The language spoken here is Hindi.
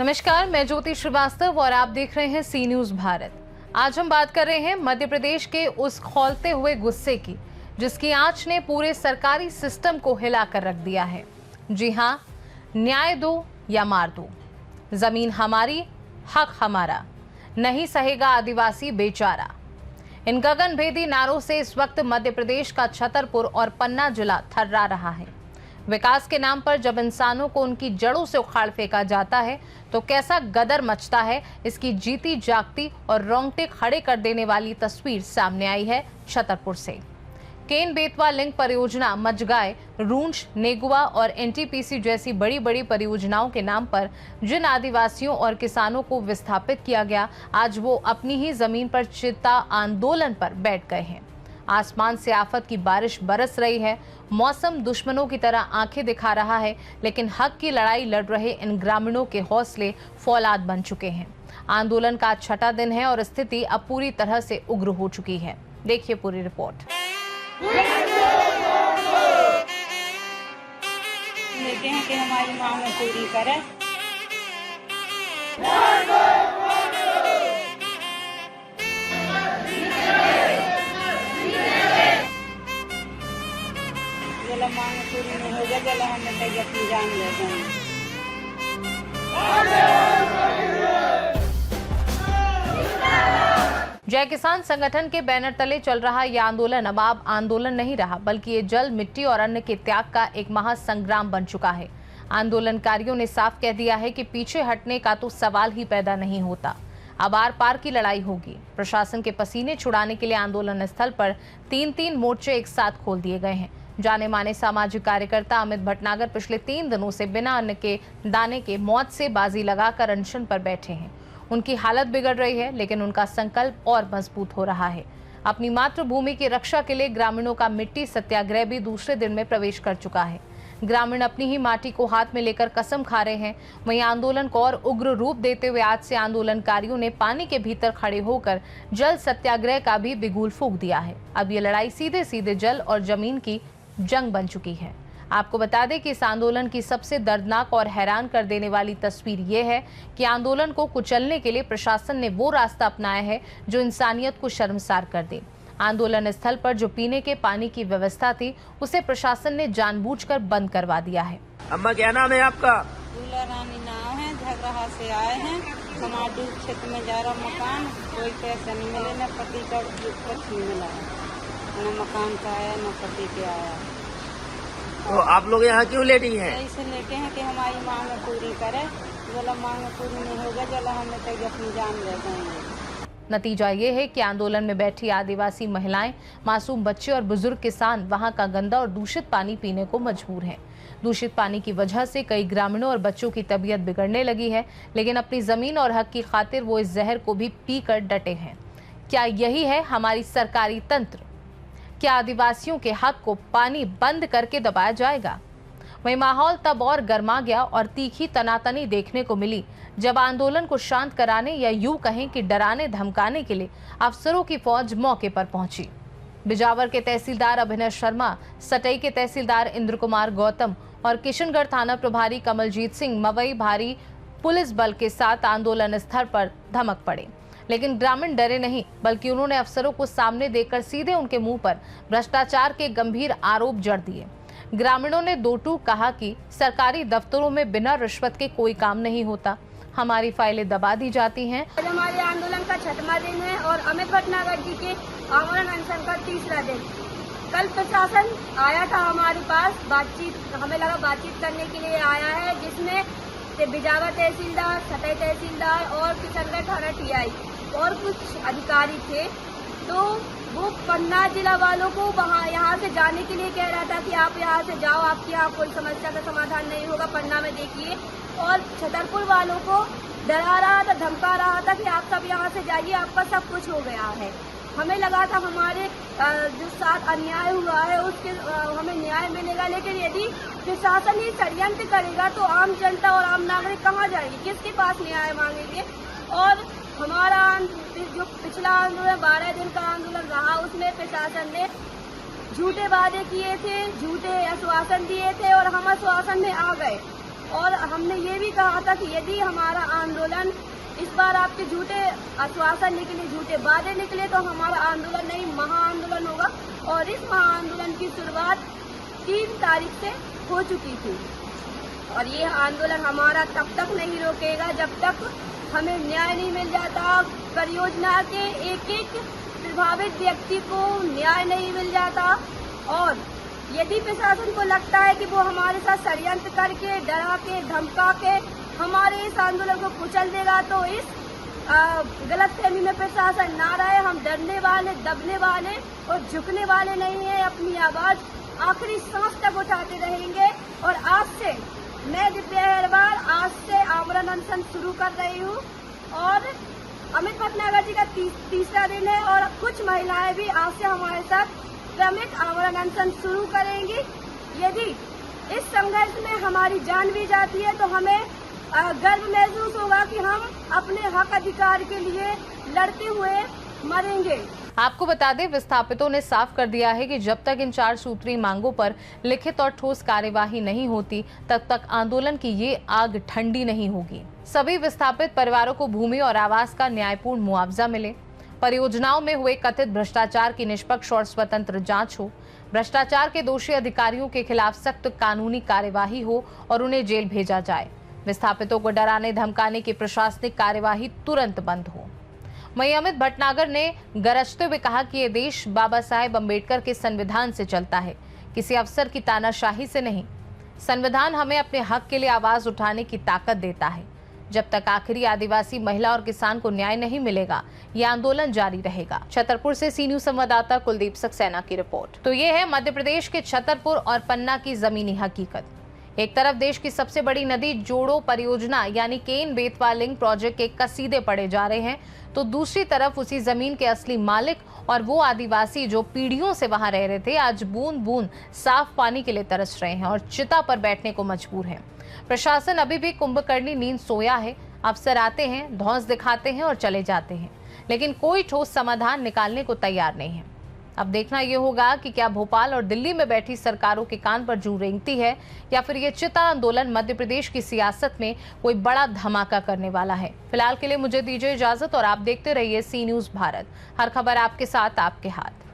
नमस्कार, मैं ज्योति श्रीवास्तव और आप देख रहे हैं सी न्यूज भारत। आज हम बात कर रहे हैं मध्य प्रदेश के उस खौलते हुए गुस्से की, जिसकी आंच ने पूरे सरकारी सिस्टम को हिलाकर रख दिया है। जी हां, न्याय दो या मार दो, जमीन हमारी, हक हमारा, नहीं सहेगा आदिवासी बेचारा। इन गगनभेदी नारों से इस वक्त मध्य प्रदेश का छतरपुर और पन्ना जिला थर्रा रहा है। विकास के नाम पर जब इंसानों को उनकी जड़ों से उखाड़ फेंका जाता है तो कैसा गदर मचता है, इसकी जीती जागती और रोंगटे खड़े कर देने वाली तस्वीर सामने आई है छतरपुर से। केन बेतवा लिंक परियोजना, मजगाय, रूंछ, नेगुआ और एनटीपीसी जैसी बड़ी बड़ी परियोजनाओं के नाम पर जिन आदिवासियों और किसानों को विस्थापित किया गया, आज वो अपनी ही जमीन पर चिता आंदोलन पर बैठ गए हैं। आसमान से आफत की बारिश बरस रही है, मौसम दुश्मनों की तरह आंखें दिखा रहा है, लेकिन हक की लड़ाई लड़ रहे इन ग्रामीणों के हौसले फौलाद बन चुके हैं। आंदोलन का छठा दिन है और स्थिति अब पूरी तरह से उग्र हो चुकी है। देखिए पूरी रिपोर्ट। लेते हैं कि हमारी मांग पूरी करे। जला मांग पूरी नहीं हो जाए, जला हम अपनी जान ले जाएंगे। जय किसान संगठन के बैनर तले चल रहा यह आंदोलन अब आंदोलन नहीं रहा, बल्कि ये जल, मिट्टी और अन्न के त्याग का एक महासंग्राम बन चुका है। आंदोलनकारियों ने साफ कह दिया है कि पीछे हटने का तो सवाल ही पैदा नहीं होता। अब आर पार की लड़ाई होगी। प्रशासन के पसीने छुड़ाने के लिए आंदोलन स्थल पर 3-3 मोर्चे एक साथ खोल दिए गए हैं। जाने माने सामाजिक कार्यकर्ता अमित भटनागर पिछले 3 दिनों से बिना अन्न के दाने के मौत से बाजी लगाकर अनशन पर बैठे हैं। उनकी हालत बिगड़ रही है, लेकिन उनका संकल्प और मजबूत हो रहा है। अपनी मातृभूमि की रक्षा के लिए ग्रामीणों का मिट्टी सत्याग्रह भी दूसरे दिन में प्रवेश कर चुका है। ग्रामीण अपनी ही माटी को हाथ में लेकर कसम खा रहे हैं। वहीं आंदोलन को और उग्र रूप देते हुए आज से आंदोलनकारियों ने पानी के भीतर खड़े होकर जल सत्याग्रह का भी बिगुल फूंक दिया है। अब ये लड़ाई सीधे सीधे जल और जमीन की जंग बन चुकी है। आपको बता दें कि इस आंदोलन की सबसे दर्दनाक और हैरान कर देने वाली तस्वीर ये है कि आंदोलन को कुचलने के लिए प्रशासन ने वो रास्ता अपनाया है जो इंसानियत को शर्मसार कर दे। आंदोलन स्थल पर जो पीने के पानी की व्यवस्था थी, उसे प्रशासन ने जानबूझकर बंद करवा दिया है। अम्मा, क्या नाम है आपका? दूल्हा रानी नाम है, झगड़ा से आए हैं। समाधि क्षेत्र में जा रहा मकान, कोई पैसा नहीं मिले, न पति का कुछ नहीं मिला, न मकान का आया न पति के आया। तो आप लोग यहाँ क्यों लेटी हैं? ऐसे लेके हैं कि हमारी मांग पूरी करे। जला मांग पूरी नहीं होगा, जला हम अपनी जान ले जाएंगे। नतीजा ये है कि आंदोलन में बैठी आदिवासी महिलाएं, मासूम बच्चे और बुजुर्ग किसान वहां का गंदा और दूषित पानी पीने को मजबूर हैं। दूषित पानी की वजह से कई ग्रामीणों और बच्चों की तबीयत बिगड़ने लगी है, लेकिन अपनी जमीन और हक की खातिर वो इस जहर को भी पीकर डटे हैं। क्या यही है हमारी सरकारी तंत्र? क्या आदिवासियों के हक को पानी बंद करके दबाया जाएगा? वहीं माहौल तब और गर्मा गया और तीखी तनातनी देखने को मिली जब आंदोलन को शांत कराने या यूं कहें कि डराने धमकाने के लिए अफसरों की फौज मौके पर पहुंची। बिजावर के तहसीलदार अभिनव शर्मा, सटई के तहसीलदार इंद्र कुमार गौतम और किशनगढ़ थाना प्रभारी कमलजीत सिंह मवई भारी पुलिस बल के साथ आंदोलन स्थल पर धमक पड़े, लेकिन ग्रामीण डरे नहीं, बल्कि उन्होंने अफसरों को सामने देखकर सीधे उनके मुंह पर भ्रष्टाचार के गंभीर आरोप जड़ दिए। ग्रामीणों ने दो टूक कहा कि सरकारी दफ्तरों में बिना रिश्वत के कोई काम नहीं होता, हमारी फाइलें दबा दी जाती हैं। आज हमारे आंदोलन का 6वां दिन है और अमित भटनागर जी के आमरण अनशन का 3रा दिन। कल प्रशासन आया था हमारे पास, हमें लगा बातचीत करने के लिए आया है, जिसमें बिजावर तहसीलदार, सटई तहसीलदार और किशनगढ़ थाना टीआई और कुछ अधिकारी थे। तो वो पन्ना जिला वालों को यहाँ से जाने के लिए कह रहा था कि आप यहाँ से जाओ, आपकी यहाँ कोई समस्या का समाधान नहीं होगा, पन्ना में देखिए। और छतरपुर वालों को डरा रहा था, धमका रहा था कि आप सब यहाँ से जाइए, आपका सब कुछ हो गया है। हमें लगा था हमारे जो साथ अन्याय हुआ है उसके हमें न्याय मिलेगा, लेकिन यदि प्रशासन ही षड्यंत्र करेगा तो आम जनता और आम नागरिक कहाँ जाएंगे, किसके पास न्याय मांगेंगे। और हमारा जो पिछला आंदोलन 12 दिन का आंदोलन रहा, उसमें प्रशासन ने झूठे वादे किए थे, झूठे आश्वासन दिए थे और हम आश्वासन में आ गए। और हमने ये भी कहा था कि यदि हमारा आंदोलन इस बार आपके झूठे आश्वासन निकले, झूठे वादे निकले, तो हमारा आंदोलन नहीं महाआंदोलन होगा। और इस महाआंदोलन की शुरुआत 3 तारीख से हो चुकी थी और ये आंदोलन हमारा तब तक नहीं रोकेगा जब तक हमें न्याय नहीं मिल जाता। परियोजना के एक प्रभावित व्यक्ति को न्याय नहीं मिल जाता और यदि प्रशासन को लगता है कि वो हमारे साथ षड्यंत्र करके, डरा के, धमका के हमारे इस आंदोलन को कुचल देगा, तो इस गलतफहमी में प्रशासन ना रहे। हम डरने वाले, दबने वाले और झुकने वाले नहीं है। अपनी आवाज आखिरी सांस तक उठाते रहेंगे। और आज से मैं दिव्या अग्रवाल आज से आमरण अनशन शुरू कर रही हूँ और अमित भटनागर जी का तीसरा दिन है और कुछ महिलाएं भी आज से हमारे साथ क्रमिक आमरण अनशन शुरू करेंगी। यदि इस संघर्ष में हमारी जान भी जाती है तो हमें गर्व महसूस होगा कि हम अपने हक अधिकार के लिए लड़ते हुए मरेंगे। आपको बता दें, विस्थापितों ने साफ कर दिया है कि जब तक इन 4 सूत्रीय मांगों पर लिखित और ठोस कार्यवाही नहीं होती तब तक आंदोलन की ये आग ठंडी नहीं होगी। सभी विस्थापित परिवारों को भूमि और आवास का न्यायपूर्ण मुआवजा मिले, परियोजनाओं में हुए कथित भ्रष्टाचार की निष्पक्ष और स्वतंत्र जांच हो, भ्रष्टाचार के दोषी अधिकारियों के खिलाफ सख्त कानूनी कार्यवाही हो और उन्हें जेल भेजा जाए। विस्थापितों को डराने धमकाने की प्रशासनिक कार्यवाही तुरंत बंद हो। वहीं अमित भटनागर ने गरजते हुए कहा कि ये देश बाबा साहेब अम्बेडकर के संविधान से चलता है, किसी अफसर की तानाशाही से नहीं। संविधान हमें अपने हक के लिए आवाज उठाने की ताकत देता है। जब तक आखिरी आदिवासी महिला और किसान को न्याय नहीं मिलेगा, ये आंदोलन जारी रहेगा। छतरपुर से सी न्यूज संवाददाता कुलदीप सक्सेना की रिपोर्ट। तो ये है मध्य प्रदेश के छतरपुर और पन्ना की जमीनी हकीकत। एक तरफ देश की सबसे बड़ी नदी जोड़ो परियोजना यानी केन बेतवा लिंक प्रोजेक्ट के कसीदे पड़े जा रहे हैं, तो दूसरी तरफ उसी जमीन के असली मालिक और वो आदिवासी जो पीढ़ियों से वहां रह रहे थे, आज बूंद बूंद साफ पानी के लिए तरस रहे हैं और चिता पर बैठने को मजबूर हैं। प्रशासन अभी भी कुंभकर्णी नींद सोया है। अफसर आते हैं, धौंस दिखाते हैं और चले जाते हैं, लेकिन कोई ठोस समाधान निकालने को तैयार नहीं है। अब देखना यह होगा कि क्या भोपाल और दिल्ली में बैठी सरकारों के कान पर जूं रेंगती है या फिर ये चिता आंदोलन मध्य प्रदेश की सियासत में कोई बड़ा धमाका करने वाला है। फिलहाल के लिए मुझे दीजिए इजाजत और आप देखते रहिए सी न्यूज भारत। हर खबर आपके साथ, आपके हाथ।